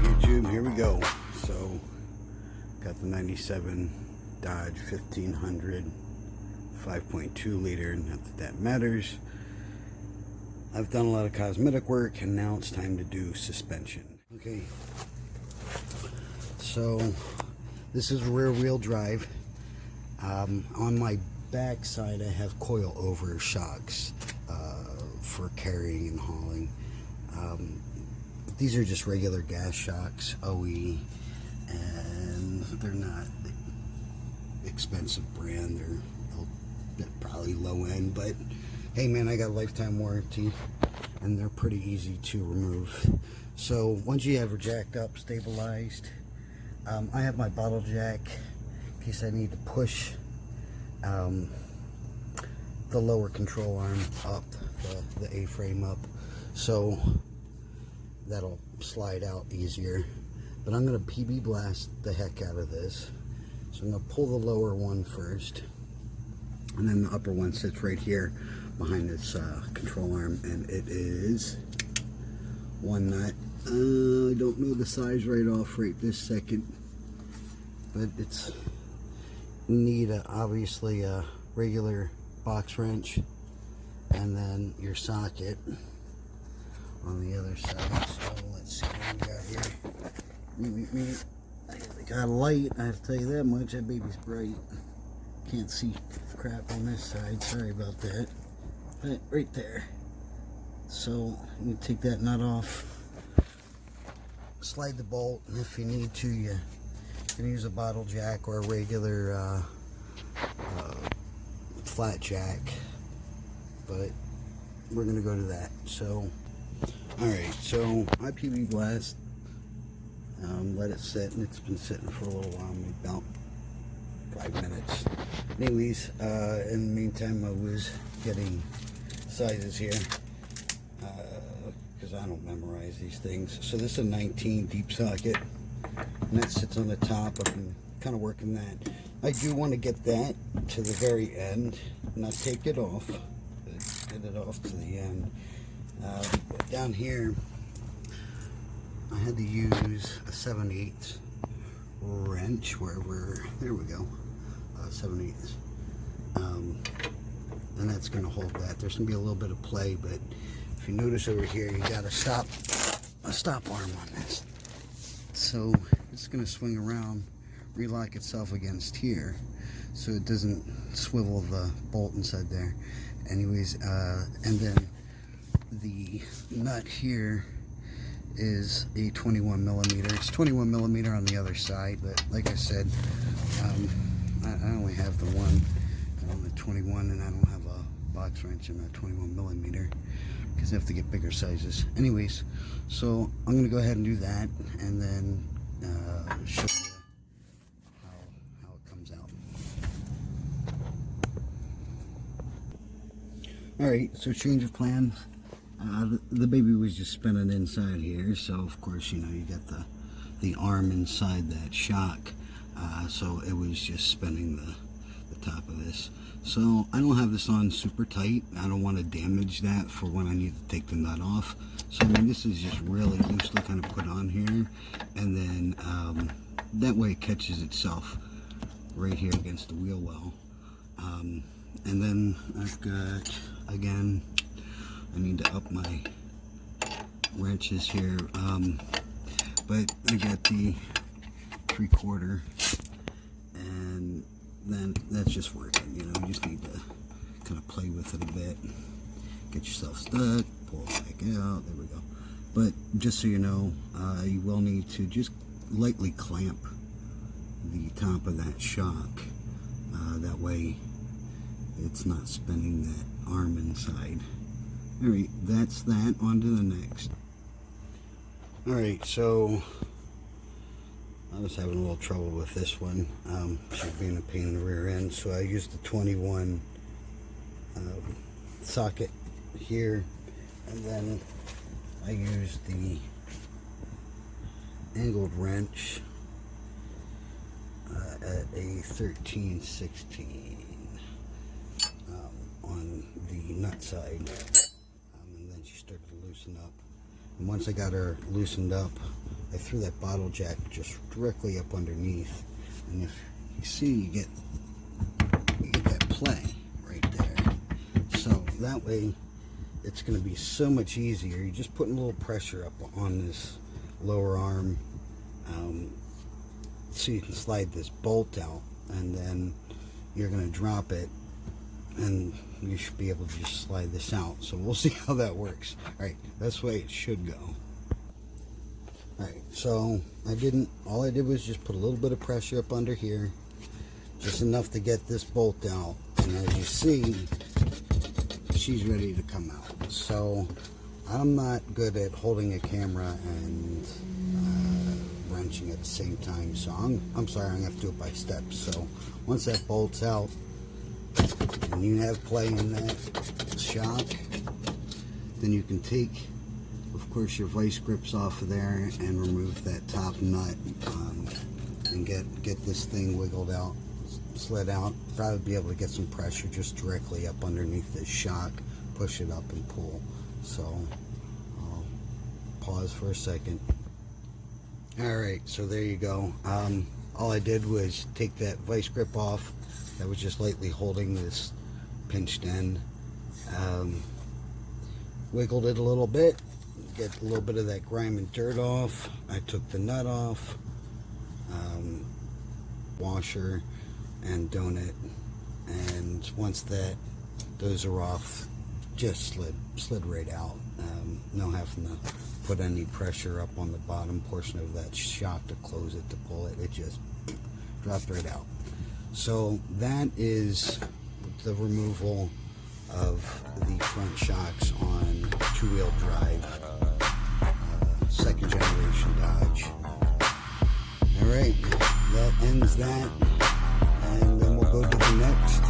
YouTube, here we go. So, got the 97 Dodge 1500 5.2 liter, not that that matters. I've done a lot of cosmetic work and now it's time to do suspension. Okay, so this is rear wheel drive. On my back side I have coil over shocks for carrying and hauling. These are just regular gas shocks, OE, and they're not expensive brand. They're probably low end, but hey man, I got a lifetime warranty and they're pretty easy to remove. So once you have her jacked up, stabilized, I have my bottle jack in case I need to push the lower control arm up, the A-frame up, so that'll slide out easier. But I'm going to PB blast the heck out of this. So I'm going to pull the lower one first, and then the upper one sits right here behind this control arm, and it is one nut. I don't know the size right off right this second, but it's need obviously a regular box wrench and then your socket on the other side. So let's see what we got here. I got a light, I have to tell you that much. That baby's bright. Can't see crap on this side, sorry about that. But right there. So you take that nut off, slide the bolt, and if you need to, you can use a bottle jack or a regular flat jack, but we're gonna go to that. So alright, so I PB blast, let it sit, and it's been sitting for a little while, maybe about 5 minutes. Anyways, in the meantime I was getting sizes here, because I don't memorize these things. So this is a 19 deep socket, and that sits on the top. I've been kind of working that. I do want to get that to the very end, not take it off, but get it off to the end. But down here I had to use a 7/8 wrench there we go, 7/8, and that's going to hold that. There's going to be a little bit of play, but if you notice over here, you got a stop arm on this, so it's going to swing around, relock itself against here so it doesn't swivel the bolt inside there. Anyways, and then the nut here is a 21 millimeter. It's 21 millimeter on the other side, but like I said, I only have the one on the 21, and I don't have a box wrench in that 21 millimeter because I have to get bigger sizes. Anyways, so I'm going to go ahead and do that, and then show you how it comes out. Alright, so change of plans. The baby was just spinning inside here, so of course, you know, you got the arm inside that shock, so it was just spinning the top of this. So I don't have this on super tight. I don't want to damage that for when I need to take the nut off. So I mean, this is just really loosely kind of put on here, and then that way it catches itself right here against the wheel well. And then I've got, again, I need to up my wrenches here, but I got the 3/4, and then that's just working. You know, you just need to kind of play with it a bit, get yourself stuck, pull it back out, there we go. But just so you know, you will need to just lightly clamp the top of that shock, that way it's not spinning that arm inside. Alright, that's that. On to the next. Alright, so I was having a little trouble with this one. She was being a pain in the rear end, so I used the 21 socket here, and then I used the angled wrench at a 13/16 on the nut side. And then she started to loosen up. And once I got her loosened up, I threw that bottle jack just directly up underneath. And if you see, you get that play right there. So that way, it's going to be so much easier. You're just putting a little pressure up on this lower arm, so you can slide this bolt out, and then you're going to drop it, and you should be able to just slide this out. So we'll see how that works. Alright, that's the way it should go. Alright, so all I did was just put a little bit of pressure up under here, just enough to get this bolt out, and as you see, she's ready to come out. So I'm not good at holding a camera and wrenching at the same time, so I'm sorry, I'm gonna have to do it by steps. So once that bolt's out and you have play in that shock, then you can take, of course, your vice grips off of there and remove that top nut, and get this thing wiggled out, slid out. Probably be able to get some pressure just directly up underneath this shock, push it up and pull. So I'll pause for a second. Alright, so there you go. All I did was take that vice grip off that was just lightly holding this pinched end, wiggled it a little bit, get a little bit of that grime and dirt off. I took the nut off, washer and donut, and once those are off, just slid right out. No having to put any pressure up on the bottom portion of that shock to close it, to pull it. It just dropped right out. So that is the removal of the front shocks on two-wheel drive, second generation Dodge. Alright, that ends that, and then we'll go to the next.